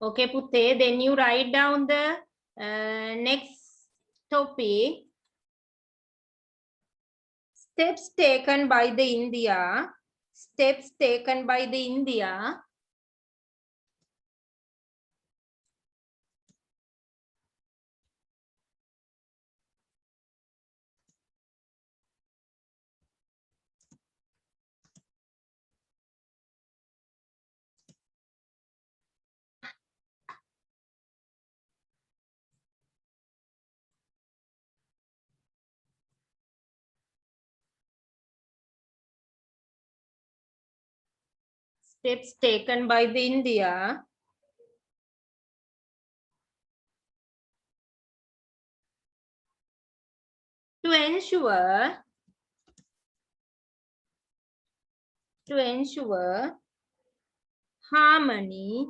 Okay, Putte, then you write down the next topic. Steps taken by the India. Steps taken by the India. Steps taken by the India to ensure harmony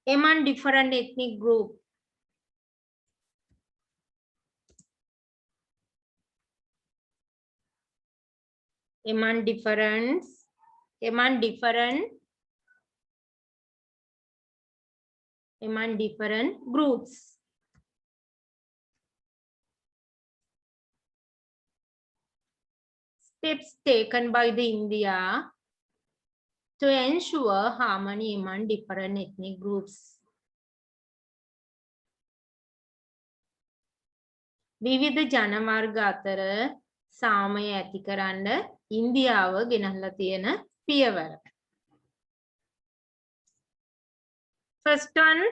among different ethnic groups. Among different groups. Steps taken by the India to ensure harmony among different ethnic groups. විවිධ ජනවර්ග අතර සාමය ඇති කරන්න ඉන්දියාව ගෙනල්ලා තියෙන පියවර. First one,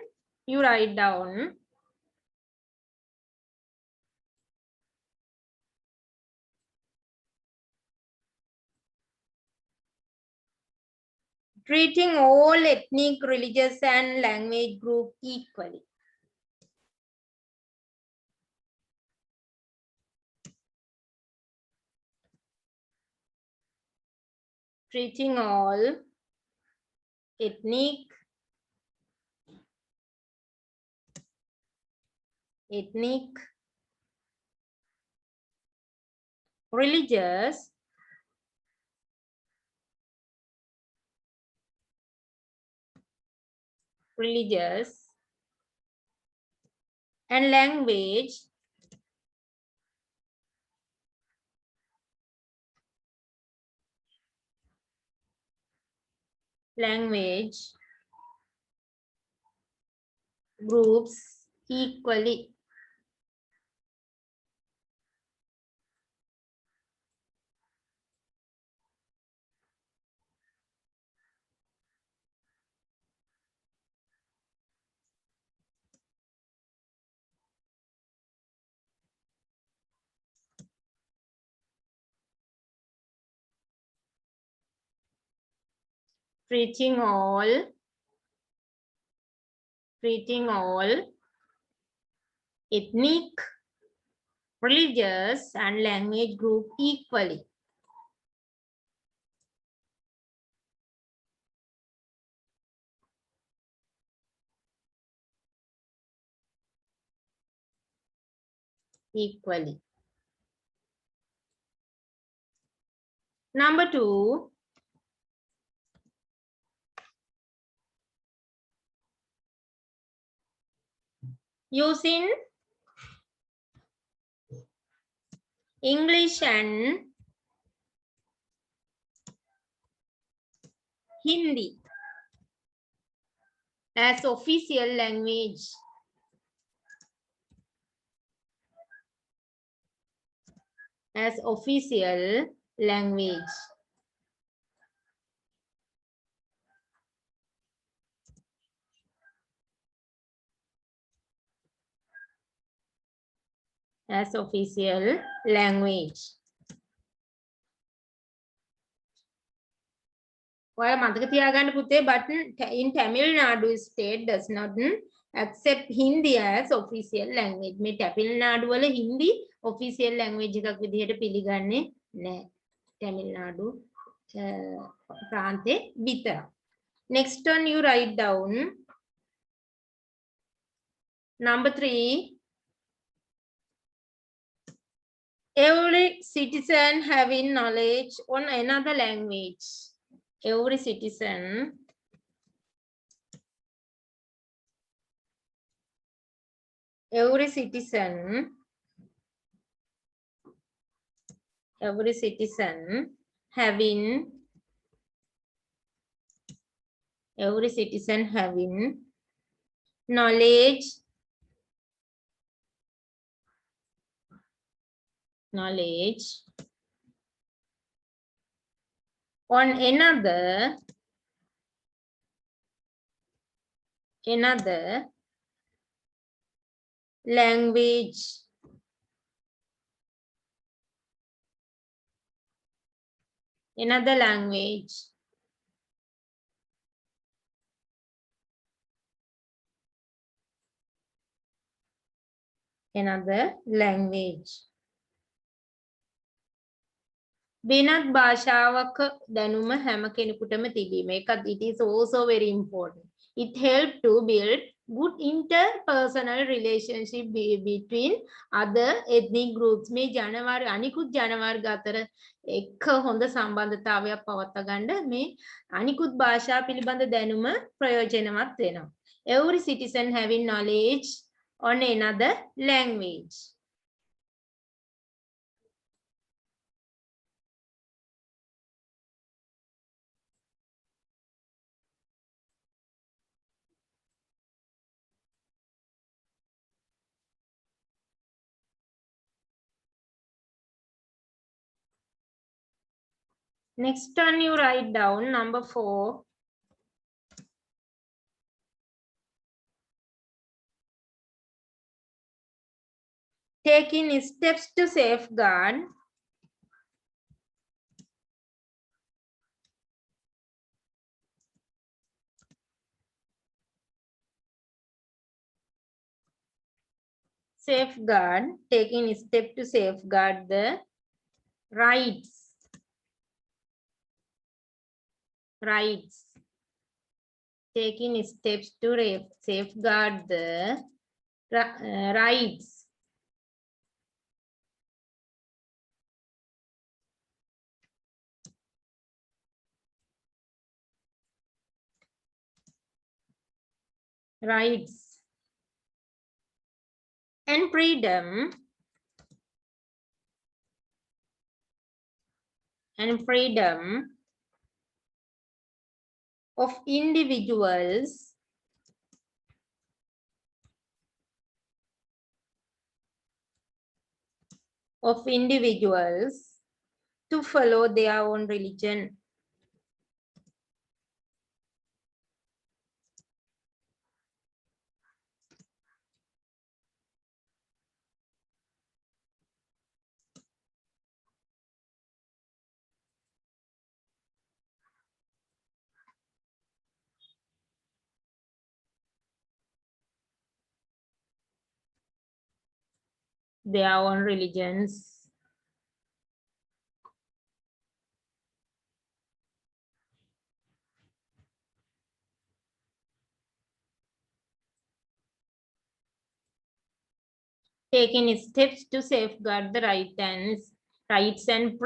you write down. Treating all ethnic, religious and language group equally. Treating all ethnic, religious and language groups equally. Treating all ethnic, religious and language group equally. Number 2, using English and Hindi as official language. As official language. As official language. ඔයාලා මතක තියාගන්න පුතේ, but in Tamil Nadu state does not accept Hindi as official language. මේ Tamil Nadu වල Hindi official language එකක් විදිහට පිළිගන්නේ නැහැ. Tamil Nadu ප්‍රාන්තේ විතරක්. Next one you write down. Number 3. Every citizen having knowledge on another language. every citizen every citizen having knowledge on another language වෙනත් භාෂාවක දැනුම හැම කෙනෙකුටම තිබීම. ඒකත් it is also very important. It help to build good interpersonal relationship between other ethnic groups. මේ ජනවාර්ග අනිකුත් ජනවාර්ග අතර එක්ක හොඳ සම්බන්ධතාවයක් පවත්වා ගන්න මේ අනිකුත් භාෂා පිළිබඳ දැනුම ප්‍රයෝජනවත් වෙනවා. Every citizen having knowledge on another language. Next one you write down number 4. Taking steps to safeguard taking steps to safeguard the rights. Taking steps to safeguard the rights. And freedom of individuals to follow their own religion. Their own religions. Taking steps to safeguard the rights and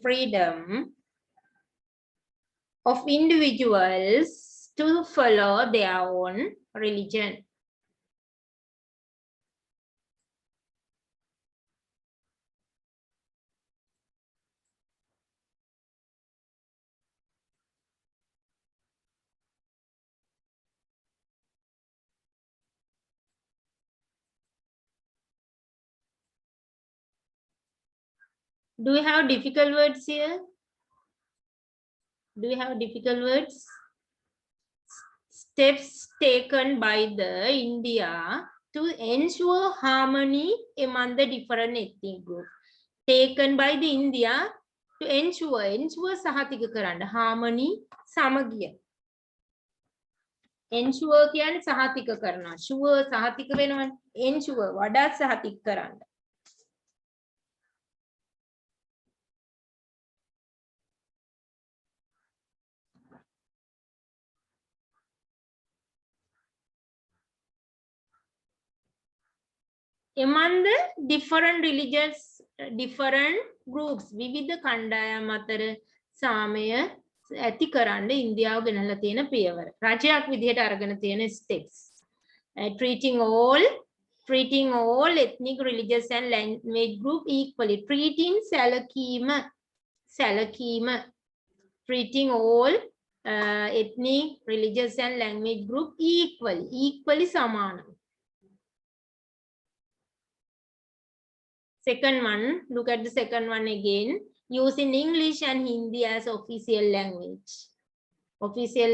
freedom of individuals to follow their own religion. Do we have difficult words here? Do we have difficult words? Steps taken by the India to ensure harmony among the different ethnic groups. Taken by the India to ensure සහතික කරන්න. Harmony සමගිය. Ensure කියන්නේ සහතික කරනවා. Sure සහතික වෙනවනේ. Ensure වඩා සහතික කරන්න. Among the different religions, different groups, විවිධ කණ්ඩායම් අතර සාමය ඇති කරන්න ඉන්දියාව ගෙනල්ලා තියෙන පියවර. රජයක් විදිහට අරගෙන තියෙන steps. Treating all ethnic, religious and language group equally. Treating සැලකීම treating all ethnic, religious and language group equally සමානව. Second one, look at the second one again. Using English and Hindi as official language. Official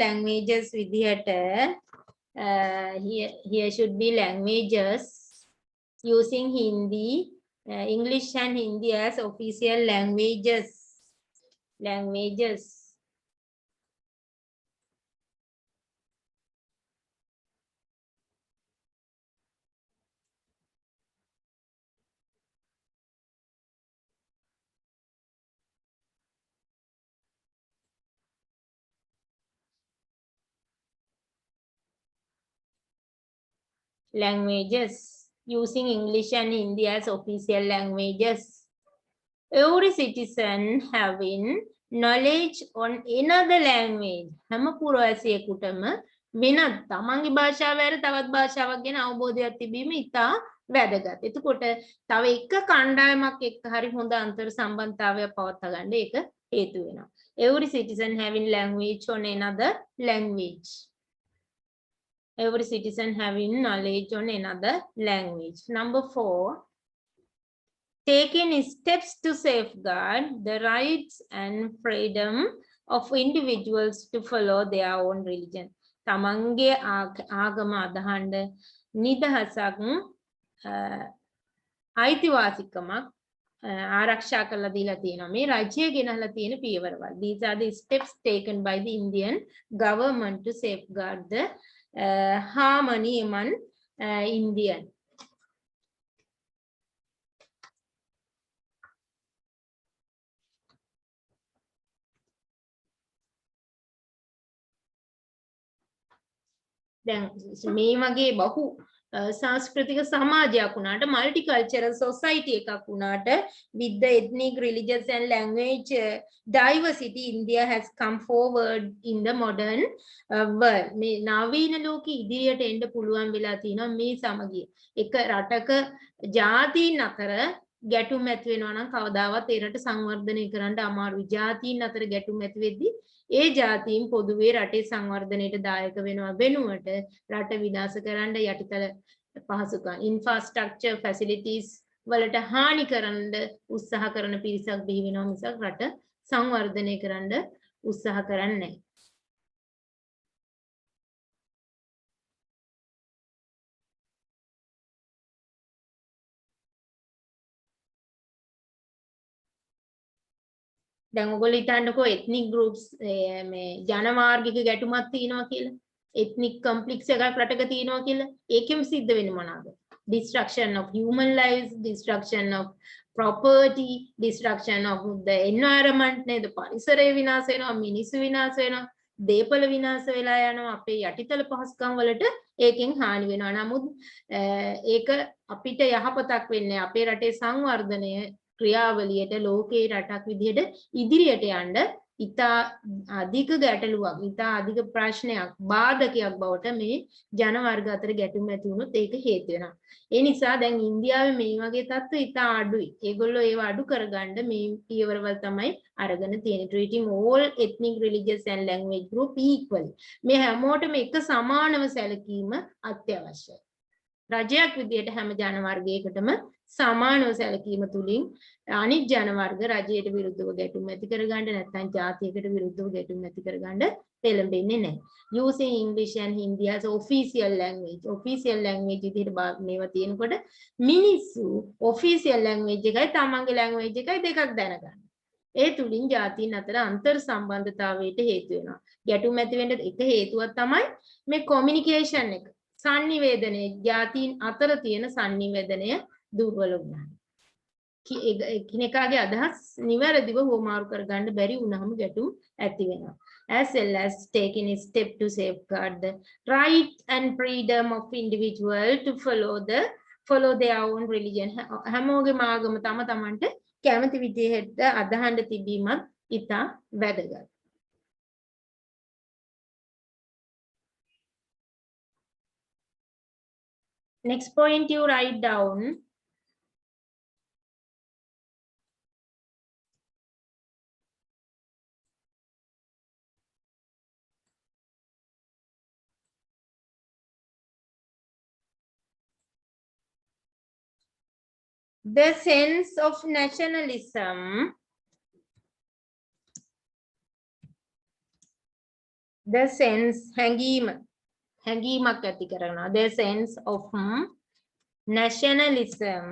languages විදිහට here should be languages using Hindi, English and Hindi as official languages. Using English and Hindi as official languages. Every citizen having knowledge on another language. හැම පුරවැසියෙකුටම වෙනත් තමන්ගේ භාෂාව වැර තවත් භාෂාවක් ගැන අවබෝධයක් තිබීම ඉතා වැදගත්. එතකොට තව එක කණ්ඩායමක් එක්ක හරි හොඳ අන්තර් සම්බන්ධතාවයක් පවත්වා ගන්න ඒක හේතු වෙනවා. Every citizen having language on another language. Every citizen having knowledge on another language. Number 4, taking steps to safeguard the rights and freedom of individuals to follow their own religion. තමන්ගේ ආගම අදහන්න නිදහසක් අයිතිවාසිකමක් ආරක්ෂා කරලා දීලා තියෙනවා. මේ රජය ගෙනහලා තියෙන පියවරවල්. These are the steps taken by the Indian government to safeguard the harmony among Indian. දැන් මේ වගේ බහු සංස්කෘතික සමාජයක් වුණාට multicultural society එකක් වුණාට with the ethnic, religious and language diversity, India has come forward in the modern world. මේ නවීන ලෝකෙ ඉදිරියට එන්න පුළුවන් වෙලා තියෙනවා මේ සමගිය. එක රටක ජාතීන් අතර ගැටුම් ඇති වෙනවා නම් කවදාවත් ඒ රට සංවර්ධනය කරන්න අමාරුයි. ජාතීන් අතර ගැටුම් ඇති වෙද්දී ඒ ජාතීන් පොදුවේ රටේ සංවර්ධනයට දායක වෙනවා වෙනුවට රට විනාශ කරන්න යටිතල පහසුකම් infrastructure facilities වලට හානි කරන්න උත්සාහ කරන පිරිසක් බිහි වෙනවා මිසක් රට සංවර්ධනය කරන්න උත්සාහ කරන්නේ නැහැ. දැන් ඔයගොල්ලෝ හිතන්නකෝ ethnic groups මේ ජනවාර්ගික ගැටුමක් තියෙනවා කියලා. ethnic conflicts එකක් රටක තියෙනවා කියලා. ඒකෙම සිද්ධ වෙන්නේ මොනවාද? Destruction of human lives, destruction of property, destruction of the environment නේද? පරිසරය විනාශ වෙනවා, මිනිස්සු විනාශ වෙනවා, දේපල විනාශ වෙලා යනවා, අපේ යටිතල පහසුකම් වලට ඒකෙන් හානි වෙනවා. නමුත් ඒක අපිට යහපතක් වෙන්නේ අපේ රටේ සංවර්ධනය ක්‍රියාවලියට ලෝකේ රටක් විදිහට ඉදිරියට යන්න ඉතා අධික ගැටලුවක් ඉතා අධික ප්‍රශ්නයක් බාධකයක් බවට මේ ජන වර්ග අතර ගැටුම් ඇති වුණොත් ඒක හේතු වෙනවා. ඒ නිසා දැන් ඉන්දියාවේ මේ වගේ තත්ත්ව ඉතා අඩුයි. ඒගොල්ලෝ ඒව අඩු කරගන්න මේ පියවරවල් තමයි අරගෙන තියෙන්නේ. Treating all ethnic, religious and language group equally. මේ හැමෝටම එක සමානව සැලකීම අත්‍යවශ්‍යයි. රජයක් විදියට හැම ජන වර්ගයකටම සමානව සැලකීම තුලින් අනිත් ජන වර්ග රජයට විරුද්ධව ගැටුම් ඇති කරගන්න නැත්නම් ජාතියකට විරුද්ධව ගැටුම් ඇති කරගන්න පෙළඹෙන්නේ නැහැ. Using English and Hindi as official language. Official language විදියට මේවා තියෙනකොට මිනිස්සු official language එකයි තමන්ගේ language එකයි දෙකක් දැනගන්න. ඒ තුලින් ජාතීන් අතර අන්තර් සම්බන්ධතාවයට හේතු වෙනවා. ගැටුම් ඇති වෙන්න එක හේතුවක් තමයි මේ communication එක. sannivedanaya ජාතීන් අතර තියෙන sannivedanaya දුර්වල වුණා. කිනකාගේ අදහස් නිවැරදිව හොමාරු කරගන්න බැරි වුණාම ගැටුම් ඇති වෙනවා. As well as taking a step to safeguard the right and freedom of individual to follow the follow their own religion. හැමෝගේ ආගම තම තමන්ට කැමති විදිහට අදහන්න තිබීමත් ඉතා වැදගත්. Next point you write down. The sense of nationalism the sense හැඟීමක් ඇති කරනවා. The sense of nationalism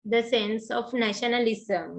the sense of nationalism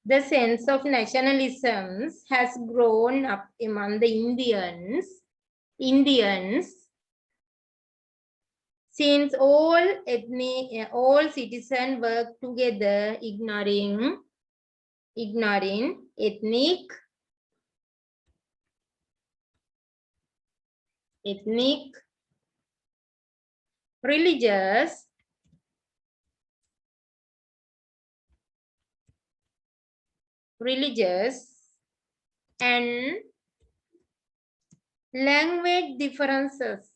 The sense of nationalism has grown up among the Indians since all citizens work together, ignoring ethnic, religious and language differences.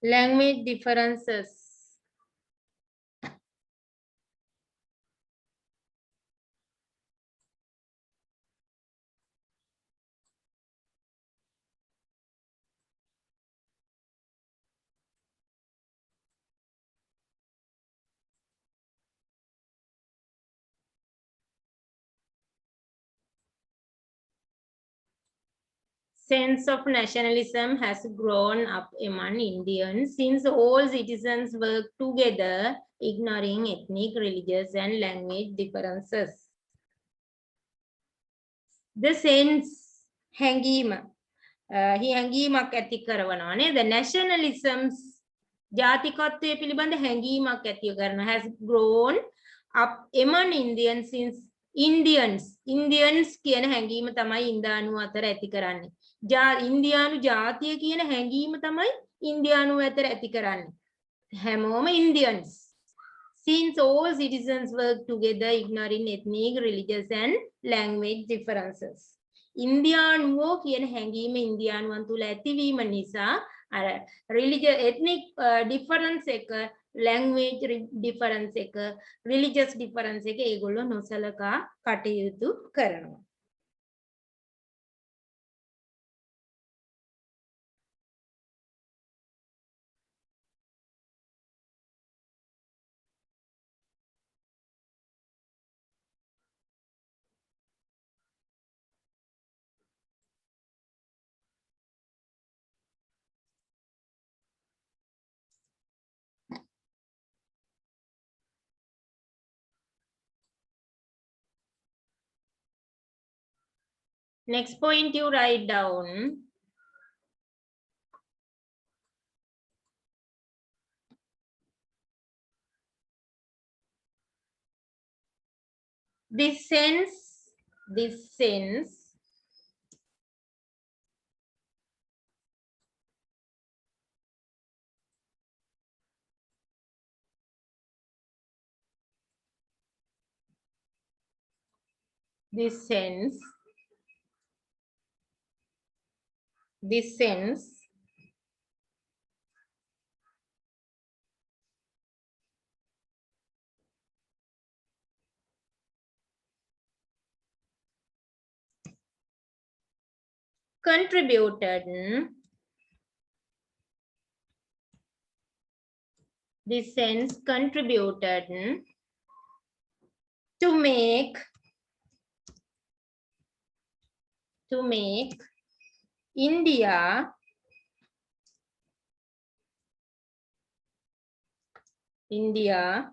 Language differences. Sense of nationalism has grown up among Indians since all citizens work together, ignoring ethnic, religious, and language differences. The sense හැඟීමක් ඇති කරනවා නේද? nationalisms ජාතිකත්වයේ පිළිබඳ හැඟීමක් ඇති කරනවා has grown up among Indians since Indians කියන හැඟීම තමයි ඉන්දියානු අතර ඇති කරන්නේ. ඉන්දියානු ජාතිය කියන හැඟීම තමයි ඉන්දියානු අතර ඇති කරන්නේ. හැමෝම Indians. Since all citizens work together, ignoring ethnic, religious, and language differences. ඉන්දියානුවෝ කියන හැඟීම ඉන්දියානුවන් තුල ඇතිවීම නිසා අර religious ethnic difference එක language difference එක religious difference එක ඒගොල්ලෝ නොසලකා කටයුතු කරනවා. Next point you write down. This sense contributed to make India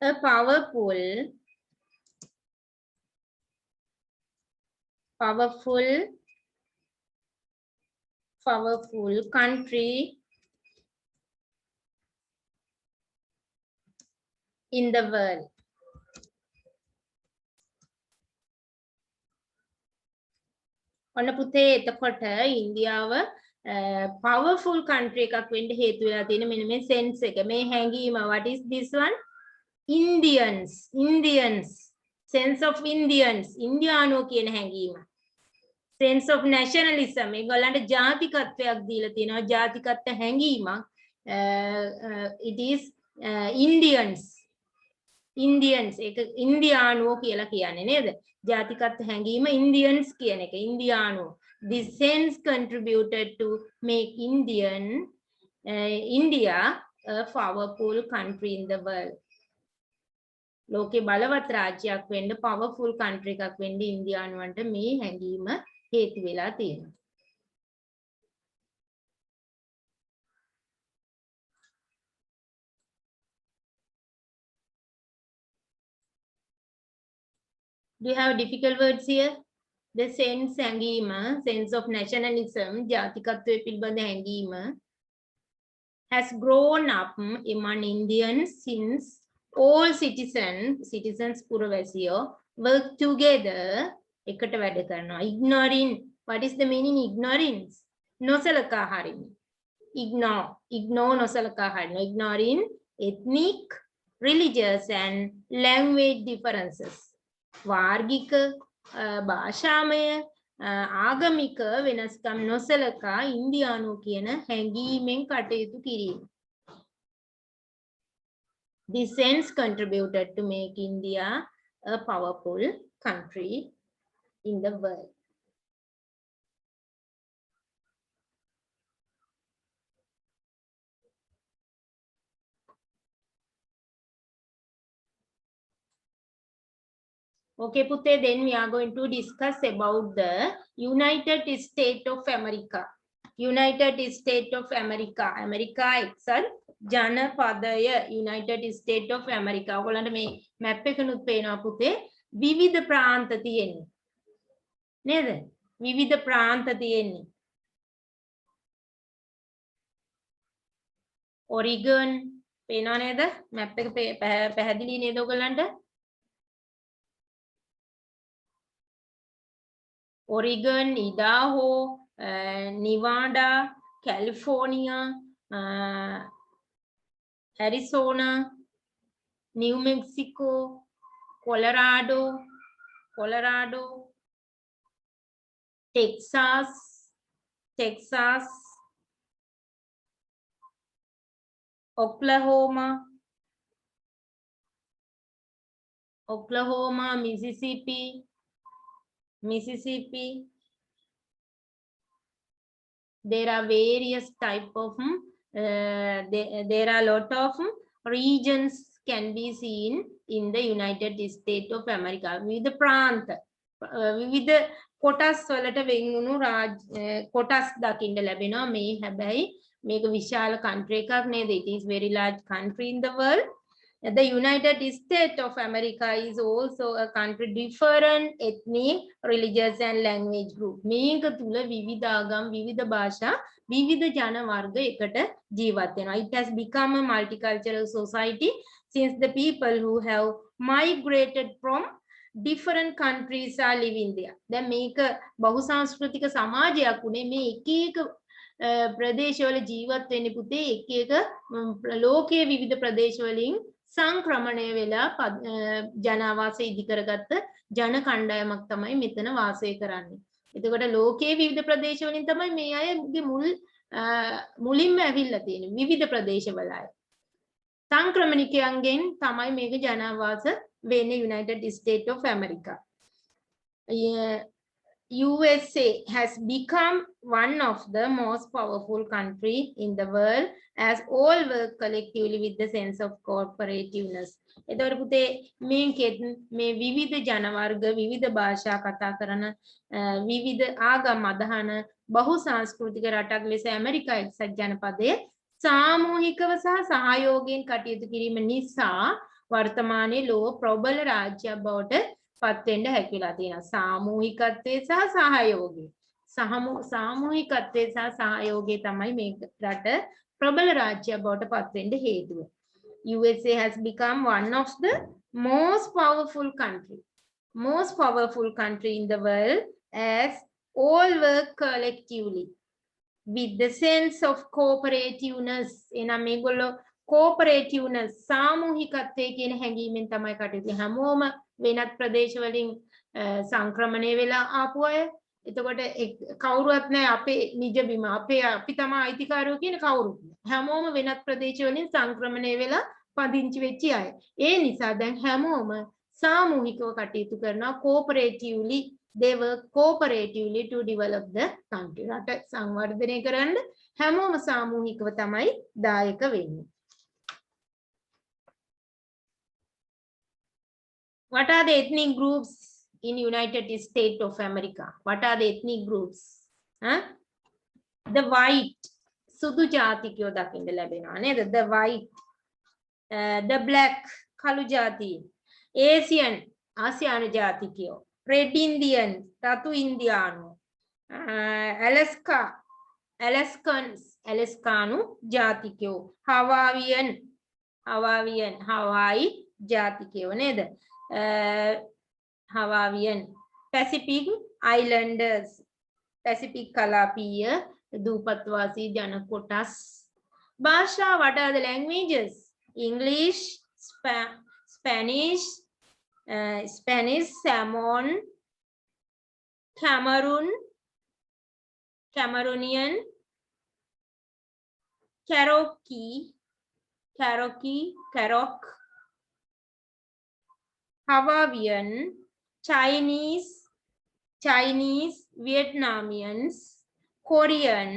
a powerful country in the world. ඔන්න පුතේ එතකොට ඉන්දියාව powerful country එකක් වෙන්න හේතු වෙලා තියෙන මෙන්න මේ sense එක. මේ හැඟීම what is this one? Indians sense of Indians ඉන්දියානෝ කියන හැඟීම. sense of nationalism ඒගොල්ලන්ට ජාතිකත්වයක් දීලා තියෙනවා ජාතිකත්ව හැඟීමක්. It is Indians ඒක ඉන්දියානෝ කියලා කියන්නේ නේද? ජාතිකත්ව හැඟීම Indians කියන එක ඉන්දියානෝ. This sense contributed to make India a powerful country in the world. ලෝකේ බලවත් රාජ්‍යයක් වෙන්න powerful country එකක් වෙන්න ඉන්දියානුවන්ට මේ හැඟීම හේතු වෙලා තියෙනවා. Do you have difficult words here? The sense හැඟීම, sense of nationalism, ජාතිකත්වයේ පිළිබඳ හැඟීම has grown up among Indians since all citizens පුරවැසියෝ work together එකට වැඩ කරනවා. Ignoring, what is the meaning ignorance? නොසලකා හරින. Ignore නොසලකා හරින. Ignoring ethnic, religious and language differences. වාර්ගික භාෂාමය ආගමික වෙනස්කම් නොසලකා ඉන්දියානු කියන හැඟීමෙන් කටයුතු කිරීම. This sense contributed to make India a powerful country in the world. Okay, Putte, then we are going to discuss about the United States of America. United States of America. America එක්සත් ජනපදය United States of America. ඔයගොල්ලන්ට මේ map එකනුත් පේනවා පුතේ. විවිධ ප්‍රාන්ත තියෙන්නේ. නේද? විවිධ ප්‍රාන්ත තියෙන්නේ. Oregon පේනවා නේද? map එක පැහැදිලි නේද ඔයගොල්ලන්ට? Oregon, Idaho, Nevada, California, Arizona, New Mexico, Colorado, Texas, Oklahoma, Mississippi. There are various type of there are a lot of regions can be seen in the United States of America. විවිධ ප්‍රාන්ත විවිධ කොටස් වලට වෙන් වුණු කොටස් දකින්න ලැබෙනවා. මේ හැබැයි මේක විශාල country එකක් නේද? It is very large country in the world. The United States of America is also a country different ethnic, religious and language group. මේක තුල විවිධ ආගම්, විවිධ භාෂා, විවිධ ජන වර්ග එකට ජීවත් වෙනවා. It has become a multicultural society since the people who have migrated from different countries are living there. දැන් මේක බහුසංස්කෘතික සමාජයක් උනේ මේ එක එක ප්‍රදේශවල ජීවත් වෙන්නේ පුතේ එක එක ලෝකයේ විවිධ ප්‍රදේශවලින් සංක්‍රමණය වෙලා ජනාවාස ඉදි කරගත්ත ජන කණ්ඩායමක් තමයි මෙතන වාසය කරන්නේ. එතකොට ලෝකයේ විවිධ ප්‍රදේශවලින් තමයි මේ අයගේ මුලින්ම ඇවිල්ලා තියෙන්නේ විවිධ ප්‍රදේශවල අය. සංක්‍රමණිකයන්ගෙන් තමයි මේක ජනාවාස වෙන්නේ United States of America. USA has become one of the most powerful countries in the world as all work collectively with the sense of cooperativeness. එතකොට පුතේ මේකෙත් මේ විවිධ ජන වර්ග විවිධ භාෂා කතා කරන විවිධ ආගම් අදහන බහුසංස්කෘතික රටක් ලෙස ඇමරිකා එක්සත් ජනපදයේ සාමූහිකව සහ සහයෝගයෙන් කටයුතු කිරීම නිසා වර්තමානයේ ලෝක ප්‍රබල රාජ්‍යයක් බවට පත් වෙන්න හැකියලා තියෙනවා. සාමූහිකත්වයේ සහ සහයෝගය. සාමූහිකත්වයේ සහ සහයෝගය තමයි මේ රට ප්‍රබල රාජ්‍යයක් බවට පත් වෙන්න හේතුව. USA has become one of the most powerful country in the world as all work collectively with the sense of cooperativeness. එනම් මේගොල්ලෝ cooperativeness සාමූහිකත්වයේ කියන හැඟීමෙන් තමයි කටයුතු හැමෝම වෙනත් ප්‍රදේශවලින් සංක්‍රමණය වෙලා ආපු අය. එතකොට කවුරුවත් නැහැ අපේ නිජ බිම අපි තමයි අයිතිකාරයෝ කියන කවුරුත් නැහැ. හැමෝම වෙනත් ප්‍රදේශවලින් සංක්‍රමණය වෙලා පදිංචි වෙච්ච අය. ඒ නිසා දැන් හැමෝම සාමූහිකව කටයුතු කරනවා cooperatively. They work cooperatively to develop the country. රට සංවර්ධනය කරන්න හැමෝම සාමූහිකව තමයි දායක වෙන්නේ. What are the ethnic groups in United States of America? What are the ethnic groups? The white, සුදු ජාතිකයෝ දකින්න ලැබෙනවා නේද? The white, the black, කළු ජාතීන්, Asian, ආසියානු ජාතිකයෝ, red Indian, රතු ඉන්දියානු, Alaskans, ඇලස්කානු ජාතිකයෝ, Hawaiian, Hawaii ජාතිකයෝ නේද? Hawaiian, Pacific Islanders, Pacific කලාපීය දූපත්වාසී ජන කොටස්. භාෂා, what are the languages? English, Spanish, Samoan, Cameroonian, Carok, Hawaiian, Chinese, Vietnamians, Korean,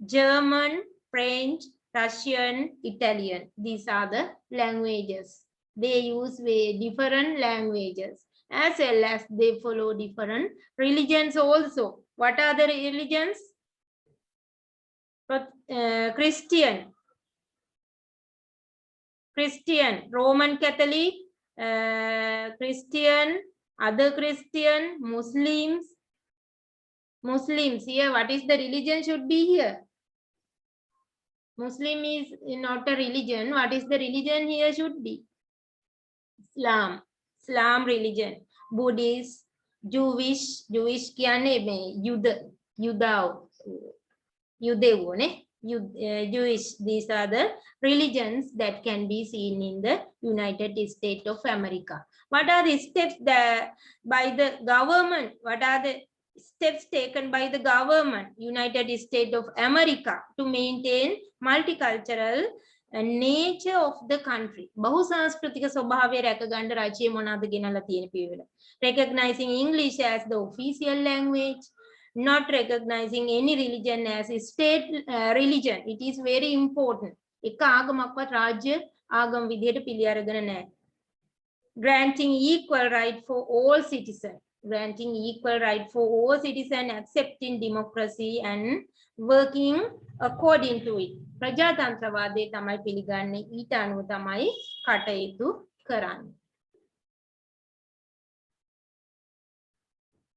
German, French, Russian, Italian. These are the languages. They use different languages as well as they follow different religions also. What are the religions? Christian, Roman Catholic, Christian, other Christian, Muslims. Here, what is the religion should be here? Muslim is not a religion. What is the religion here should be? Islam religion. Buddhist, Jewish කියන්නේ මේ යුදෙව් නේ. Jewish. These are the religions that can be seen in the United States of America. What are the steps by the government? What are the steps taken by the government, United States of America, to maintain multicultural nature of the country? බහුසංස්කෘතික ස්වභාවය රැකගන්න රජය මොනවාද ගෙනලා තියෙන පියවර? Recognizing English as the official language, not recognizing any religion as a state religion. It is very important. එක ආගමක්වත් රාජ්‍ය ආගම විදියට පිළි අරගෙන නැහැ. Granting equal right for all citizens. granting equal right for all citizens, accepting democracy and working according to it. ප්‍රජාතන්ත්‍රවාදයේ තමයි පිළිගන්නේ ඊට අනුව තමයි කටයුතු කරන්නේ.